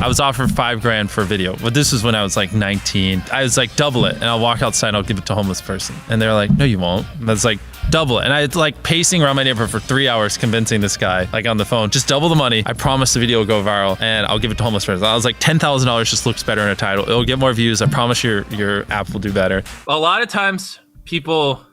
I was offered $5,000 for a video, but this was when I was like 19. I was like, double it, and I'll walk outside and I'll give it to a homeless person. And they're like, no, you won't. And I was like, double it. And I was like pacing around my neighborhood for 3 hours convincing this guy, like on the phone, just double the money. I promise the video will go viral and I'll give it to homeless person. I was like, $10,000 just looks better in a title. It'll get more views. I promise your app will do better. A lot of times people,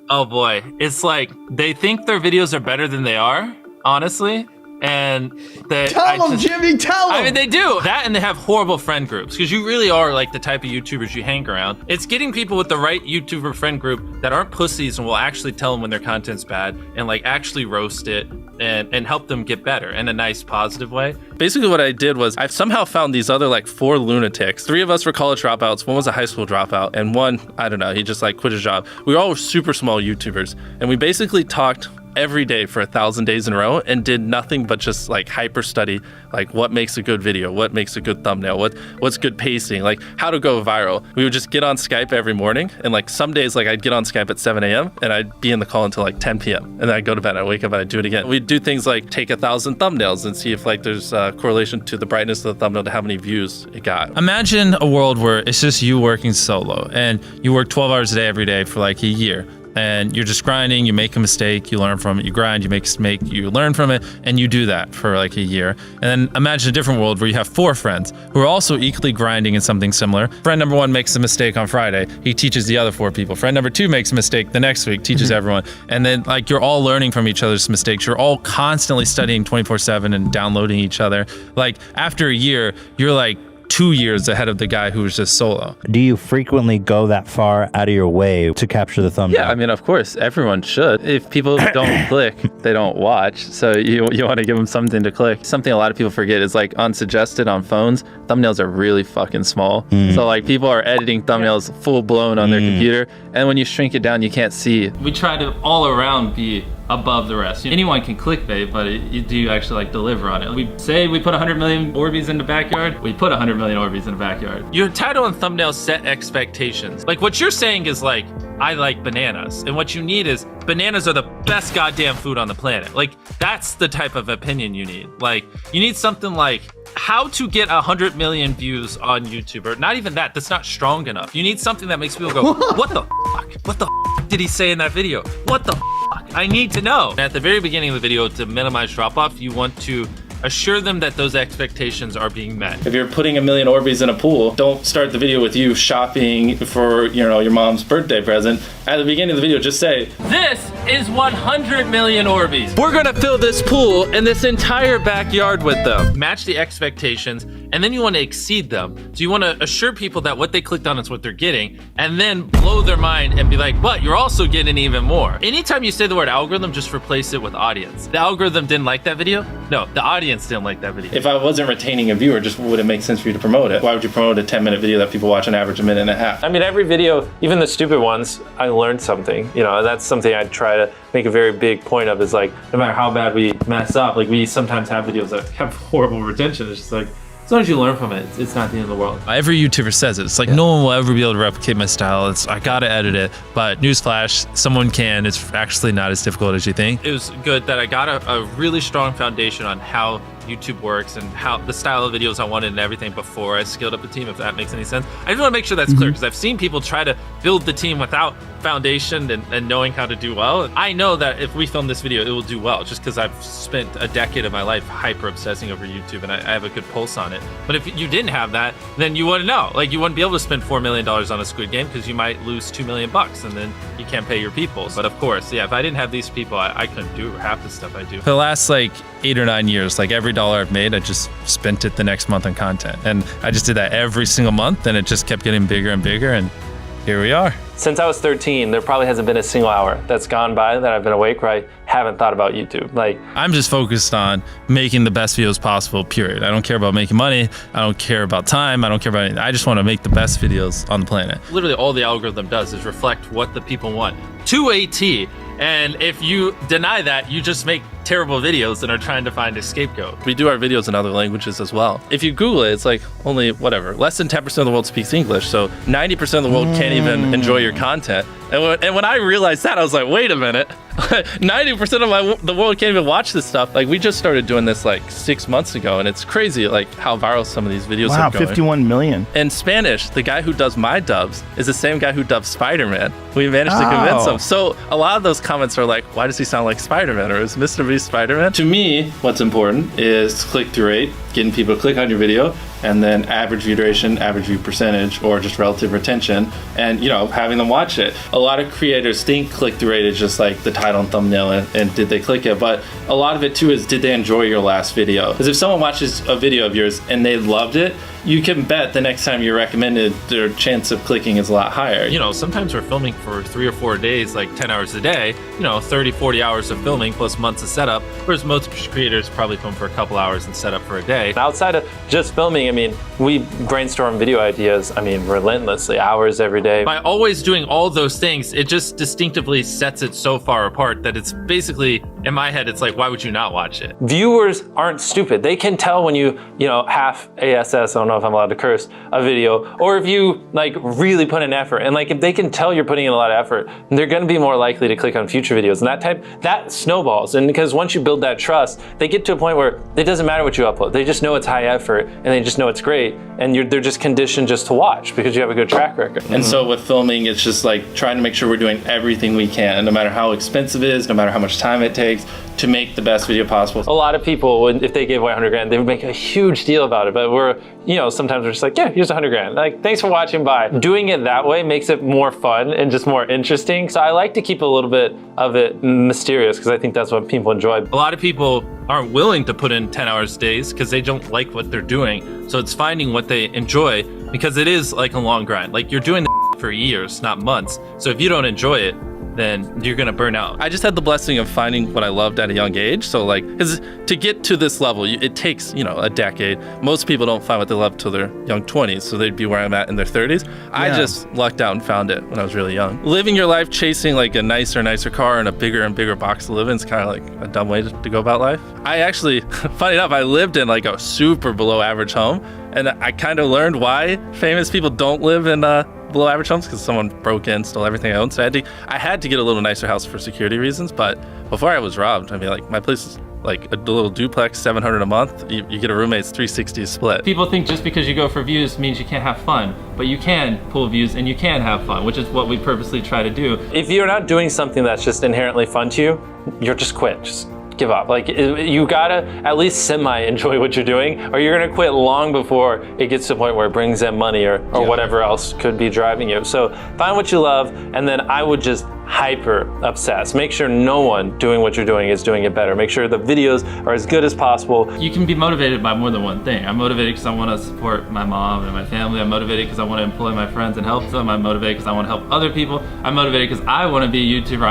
oh boy, it's like they think their videos are better than they are, honestly. And tell them, Jimmy, tell them. I mean, they do that, and they have horrible friend groups because you really are like the type of YouTubers you hang around. It's getting people with the right YouTuber friend group that aren't pussies and will actually tell them when their content's bad and like actually roast it and help them get better in a nice, positive way. Basically what I did was I somehow found these other like 4 lunatics. 3 of us were college dropouts. 1 was a high school dropout, and 1, I don't know, he just like quit his job. We were all super small YouTubers, and we basically talked every day for 1,000 days in a row and did nothing but just like hyper study, like what makes a good video, what makes a good thumbnail, what's good pacing, like how to go viral. We would just get on Skype every morning, and like some days like I'd get on Skype at 7 a.m. and I'd be in the call until like 10 p.m. and then I'd go to bed, I'd wake up and I'd do it again. We'd do things like take 1,000 thumbnails and see if like there's a correlation to the brightness of the thumbnail to how many views it got. Imagine a world where it's just you working solo and you work 12 hours a day every day for like a year. And you're just grinding, you make a mistake, you learn from it, you grind, you make a mistake, you learn from it, and you do that for like a year. And then imagine a different world where you have 4 friends who are also equally grinding in something similar. Friend number 1 makes a mistake on Friday, he teaches the other 4 people. Friend number 2 makes a mistake the next week, teaches everyone. And then like you're all learning from each other's mistakes. You're all constantly studying 24/7 and downloading each other. Like after a year, you're like 2 years ahead of the guy who was just solo. Do you frequently go that far out of your way to capture the thumbnail? Yeah, I mean, of course, everyone should. If people don't click, they don't watch. So you want to give them something to click. Something a lot of people forget is like unsuggested on phones, thumbnails are really fucking small. So like people are editing thumbnails full blown on their computer, and when you shrink it down, you can't see. We try to all around be above the rest. Anyone can clickbait, but you do actually like deliver on it. We say we put 100 million Orbeez in the backyard, we put 100 million Orbeez in the backyard. Your title and thumbnail set expectations. Like what you're saying is like, I like bananas. And what you need is bananas are the best goddamn food on the planet. Like that's the type of opinion you need. Like you need something like how to get 100 million views on YouTube, or not even that, that's not strong enough. You need something that makes people go, what the fuck? What the fuck did he say in that video? What the fuck? I need to know. At the very beginning of the video, to minimize drop-off, you want to assure them that those expectations are being met. If you're putting 1 million Orbeez in a pool, don't start the video with you shopping for, you know, your mom's birthday present. At the beginning of the video, just say, this is 100 million Orbeez. We're gonna fill this pool and this entire backyard with them. Match the expectations, and then you want to exceed them. So you want to assure people that what they clicked on is what they're getting, and then blow their mind and be like, but you're also getting even more. Anytime you say the word algorithm, just replace it with audience. The algorithm didn't like that video? No, the audience didn't like that video. If I wasn't retaining a viewer, just would it make sense for you to promote it? Why would you promote a 10-minute video that people watch on average a minute and a half? I mean, every video, even the stupid ones, I learned something. You know, that's something I try to make a very big point of, is like, no matter how bad we mess up, like we sometimes have videos that have horrible retention. It's just like, as long as you learn from it, it's not the end of the world. Every YouTuber says it. It's like, no one will ever be able to replicate my style. I gotta edit it. But newsflash, someone can. It's actually not as difficult as you think. It was good that I got a really strong foundation on how YouTube works and how the style of videos I wanted and everything before I scaled up the team, if that makes any sense. I just want to make sure that's clear, because I've seen people try to build the team without foundation and knowing how to do well. I know that if we film this video, it will do well, just because I've spent a decade of my life hyper obsessing over YouTube and I have a good pulse on it. But if you didn't have that, then you wouldn't know. Like, you wouldn't be able to spend $4 million on a Squid Game, because you might lose $2 million and then you can't pay your people. But of course, yeah, if I didn't have these people, I couldn't do half the stuff I do. For the last like 8 or 9 years, like every dollar I've made, I just spent it the next month on content. And I just did that every single month, and it just kept getting bigger and bigger, and here we are. Since I was 13, there probably hasn't been a single hour that's gone by that I've been awake where I haven't thought about YouTube. Like, I'm just focused on making the best videos possible, period. I don't care about making money. I don't care about time. I don't care about anything. I just want to make the best videos on the planet. Literally all the algorithm does is reflect what the people want to a T. And if you deny that, you just make terrible videos and are trying to find a scapegoat. We do our videos in other languages as well. If you Google it, it's like only whatever, less than 10% of the world speaks English. So 90% of the world can't even enjoy your content. And when I realized that, I was like, wait a minute, 90% of the world can't even watch this stuff. Like, we just started doing this like 6 months ago, and it's crazy like how viral some of these videos Wow, are going. 51 million. In Spanish, the guy who does my dubs is the same guy who dubbed Spider-Man. We managed to convince him. So a lot of those comments are like, why does he sound like Spider-Man, or is Mr. Beast Spider-Man? To me, what's important is click-through rate, getting people to click on your video, and then average view duration, average view percentage, or just relative retention, and having them watch it. A lot of creators think click-through rate is just like the title and thumbnail and did they click it, but a lot of it too is, did they enjoy your last video? Because if someone watches a video of yours and they loved it, you can bet the next time you're recommended, their chance of clicking is a lot higher. Sometimes we're filming for 3 or 4 days, like 10 hours a day, 30, 40 hours of filming plus months of setup, whereas most creators probably film for a couple hours and set up for a day. Outside of just filming, we brainstorm video ideas, relentlessly, hours every day. By always doing all those things, it just distinctively sets it so far apart that it's basically, in my head, it's like, why would you not watch it? Viewers aren't stupid. They can tell when you half ASS, I don't know if I'm allowed to curse, a video, or if you really put in effort. And if they can tell you're putting in a lot of effort, they're gonna be more likely to click on future videos. And that snowballs. And because once you build that trust, they get to a point where it doesn't matter what you upload. They just know it's high effort and they just know it's great. And they're just conditioned just to watch because you have a good track record. And so with filming, it's just like trying to make sure we're doing everything we can, no matter how expensive it is, no matter how much time it takes, to make the best video possible. A lot of people, if they gave away 100 grand, they would make a huge deal about it. But sometimes we're just like, yeah, here's 100 grand. Thanks for watching, bye. Doing it that way makes it more fun and just more interesting. So I like to keep a little bit of it mysterious because I think that's what people enjoy. A lot of people aren't willing to put in 10 hours days because they don't like what they're doing. So it's finding what they enjoy, because it is like a long grind. You're doing the for years, not months. So if you don't enjoy it, then you're gonna burn out. I just had the blessing of finding what I loved at a young age. So because to get to this level, it takes, a decade. Most people don't find what they love till their young 20s, so they'd be where I'm at in their 30s. Yeah. I just lucked out and found it when I was really young. Living your life chasing a nicer car and a bigger and bigger box to live in is kind of a dumb way to go about life. I actually, funny enough, I lived in a super below average home, and I kind of learned why famous people don't live in below average homes, because someone broke in, stole everything I owned. So I had to get a little nicer house for security reasons. But before I was robbed, my place is a little duplex, $700 a month. You get a roommate's $360 split. People think just because you go for views means you can't have fun, but you can pull views and you can have fun, which is what we purposely try to do. If you're not doing something that's just inherently fun to you, you're just quit. Just give up. You gotta at least semi-enjoy what you're doing, or you're gonna quit long before it gets to the point where it brings in money or whatever else could be driving you. So find what you love, and then I would just hyper obsess. Make sure no one doing what you're doing is doing it better. Make sure the videos are as good as possible. You can be motivated by more than one thing. I'm motivated because I want to support my mom and my family. I'm motivated because I want to employ my friends and help them. I'm motivated because I want to help other people. I'm motivated because I want to be a YouTuber.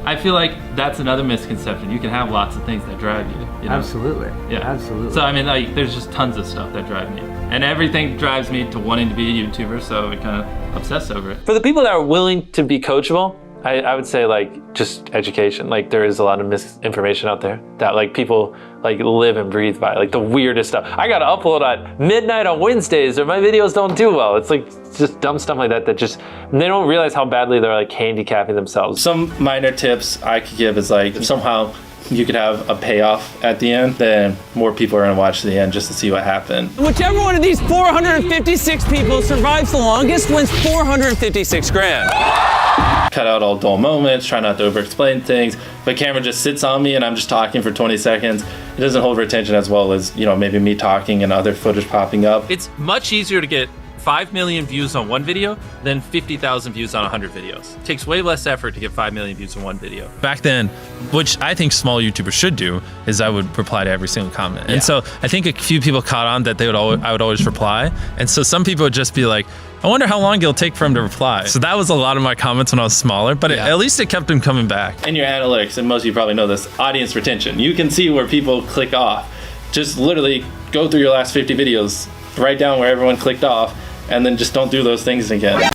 I feel like that's another misconception. You can have lots of things that drive you. Absolutely. Yeah. Absolutely. So there's just tons of stuff that drive me. And everything drives me to wanting to be a YouTuber, so I kind of obsess over it. For the people that are willing to be coachable, I would say just education. There is a lot of misinformation out there that people live and breathe by, the weirdest stuff. I gotta upload at midnight on Wednesdays or my videos don't do well. It's just dumb stuff like that they don't realize how badly they're handicapping themselves. Some minor tips I could give is if somehow you could have a payoff at the end, then more people are gonna watch to the end just to see what happened. Whichever one of these 456 people survives the longest wins 456 grand. Cut out all dull moments, try not to over-explain things. If a camera just sits on me and I'm just talking for 20 seconds, it doesn't hold retention as well as, maybe me talking and other footage popping up. It's much easier to get 5 million views on one video than 50,000 views on 100 videos. It takes way less effort to get 5 million views on one video. Back then, which I think small YouTubers should do, is I would reply to every single comment. And so I think a few people caught on that I would always reply. And so some people would just be like, I wonder how long it'll take for him to reply. So that was a lot of my comments when I was smaller, but at least it kept him coming back. And your analytics, and most of you probably know this, audience retention. You can see where people click off. Just literally go through your last 50 videos, write down where everyone clicked off, and then just don't do those things again.